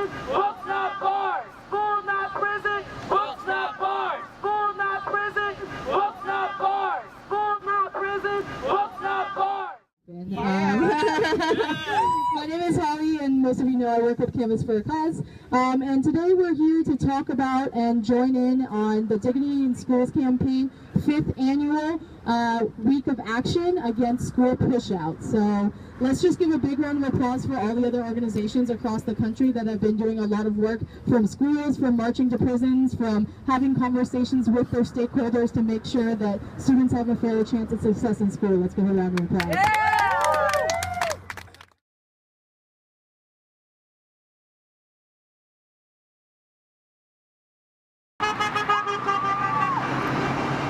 prison, books not bars. School not prison, books not bars. School not prison, books not bars. School not prison, books not bars. My name is Holly, and most of you know I work with Canvas for a Cause. And today we're here to talk about and join in on the Dignity in Schools campaign 5th annual week of action against school push-out. So let's just give a big round of applause for all the other organizations across the country that have been doing a lot of work, from schools, from marching to prisons, from having conversations with their stakeholders to make sure that students have a fair chance at success in school. Let's give a round of applause.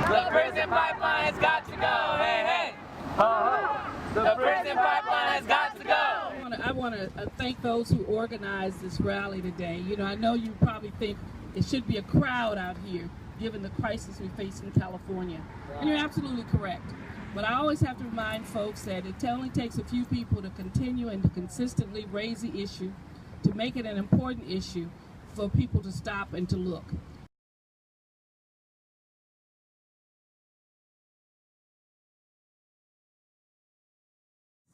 The prison pipeline has got to go, hey, hey. The prison pipeline has got to go. I want to thank those who organized this rally today. You know, I know you probably think it should be a crowd out here, given the crisis we face in California. And you're absolutely correct. But I always have to remind folks that it only takes a few people to continue and to consistently raise the issue, to make it an important issue for people to stop and to look.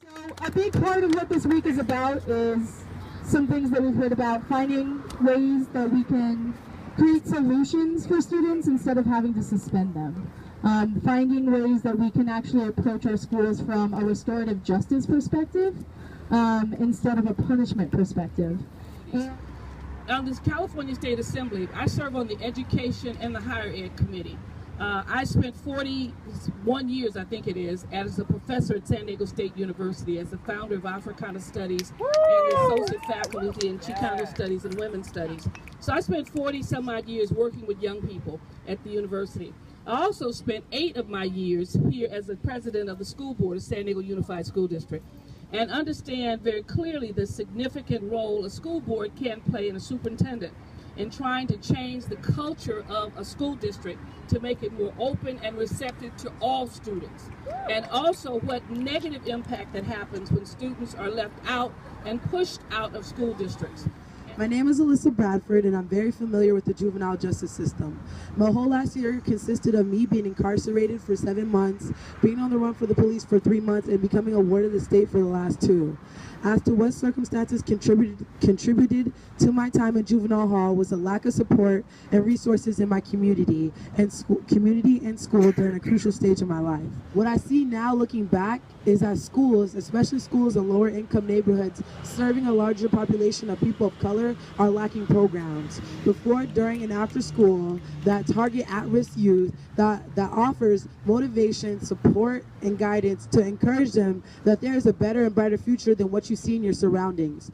So a big part of what this week is about is some things that we've heard about, finding ways that we can create solutions for students instead of having to suspend them. Finding ways that we can actually approach our schools from a restorative justice perspective instead of a punishment perspective. On this California State Assembly, I serve on the Education and the Higher Ed Committee. I spent 41 years, I think it is, as a professor at San Diego State University, as the founder of Africana Studies and the associate faculty in Chicano Studies and Women's Studies. So I spent 40 some odd years working with young people at the university. I also spent 8 of my years here as the president of the school board of San Diego Unified School District, and understand very clearly the significant role a school board can play in a superintendent in trying to change the culture of a school district to make it more open and receptive to all students, and also what negative impact that happens when students are left out and pushed out of school districts. My name is Alyssa Bradford, and I'm very familiar with the juvenile justice system. My whole last year consisted of me being incarcerated for 7 months, being on the run for the police for 3 months, and becoming a ward of the state for the last 2. As to what circumstances contributed to my time in juvenile hall was a lack of support and resources in my community and school during a crucial stage of my life. What I see now looking back is that schools, especially schools in lower income neighborhoods serving a larger population of people of color, are lacking programs before, during, and after school that target at-risk youth, that offers motivation, support, and guidance to encourage them that there is a better and brighter future than what you see in your surroundings.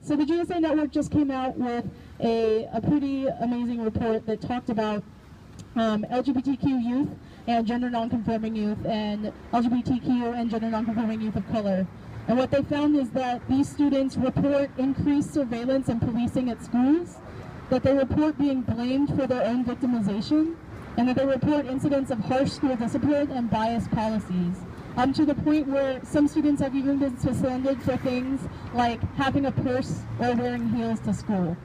So the GSA Network just came out with a pretty amazing report that talked about LGBTQ youth and gender nonconforming youth, and LGBTQ and gender nonconforming youth of color. And what they found is that these students report increased surveillance and policing at schools, that they report being blamed for their own victimization, and that they report incidents of harsh school discipline and biased policies. To the point where some students have even been suspended for things like having a purse or wearing heels to school.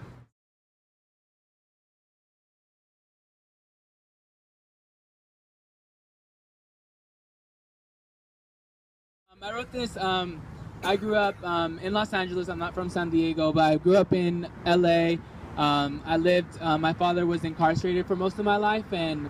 I wrote this, I grew up in Los Angeles. I'm not from San Diego, but I grew up in LA. My father was incarcerated for most of my life, and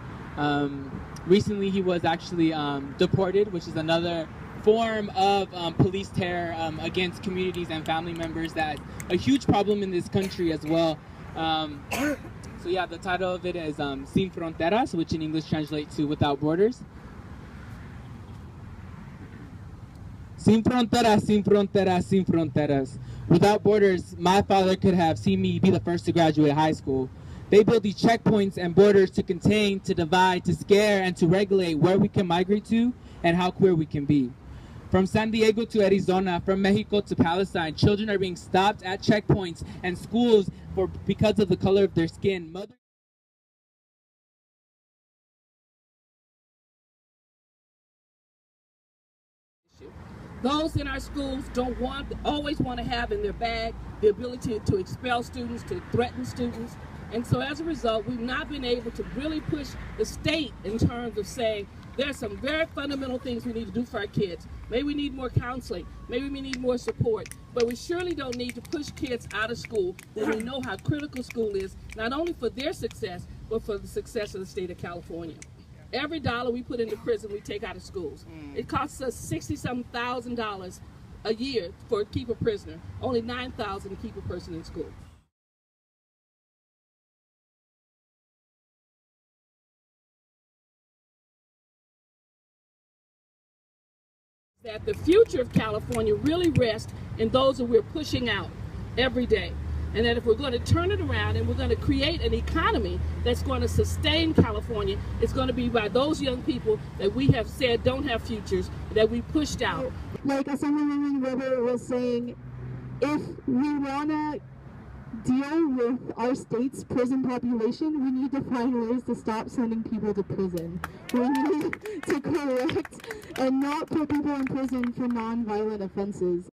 recently he was actually deported, which is another form of police terror against communities and family members. That's a huge problem in this country as well. So yeah, the title of it is Sin Fronteras, which in English translates to Without Borders. Sin fronteras, sin fronteras, sin fronteras. Without borders, my father could have seen me be the first to graduate high school. They build these checkpoints and borders to contain, to divide, to scare, and to regulate where we can migrate to and how queer we can be. From San Diego to Arizona, from Mexico to Palestine, children are being stopped at checkpoints and schools because of the color of their skin. Those in our schools always want to have in their bag the ability to expel students, to threaten students. And so as a result, we've not been able to really push the state in terms of saying there are some very fundamental things we need to do for our kids. Maybe we need more counseling, maybe we need more support, but we surely don't need to push kids out of school when we know how critical school is, not only for their success, but for the success of the state of California. Every dollar we put into prison, we take out of schools. It costs us $60-some thousand a year to keep a prisoner, only $9,000 to keep a person in school. That the future of California really rests in those that we're pushing out every day. And that if we're going to turn it around and we're going to create an economy that's going to sustain California, it's going to be by those young people that we have said don't have futures, that we pushed out. Like Assemblywoman Weber was saying, if we want to deal with our state's prison population, we need to find ways to stop sending people to prison. We need to correct and not put people in prison for non-violent offenses.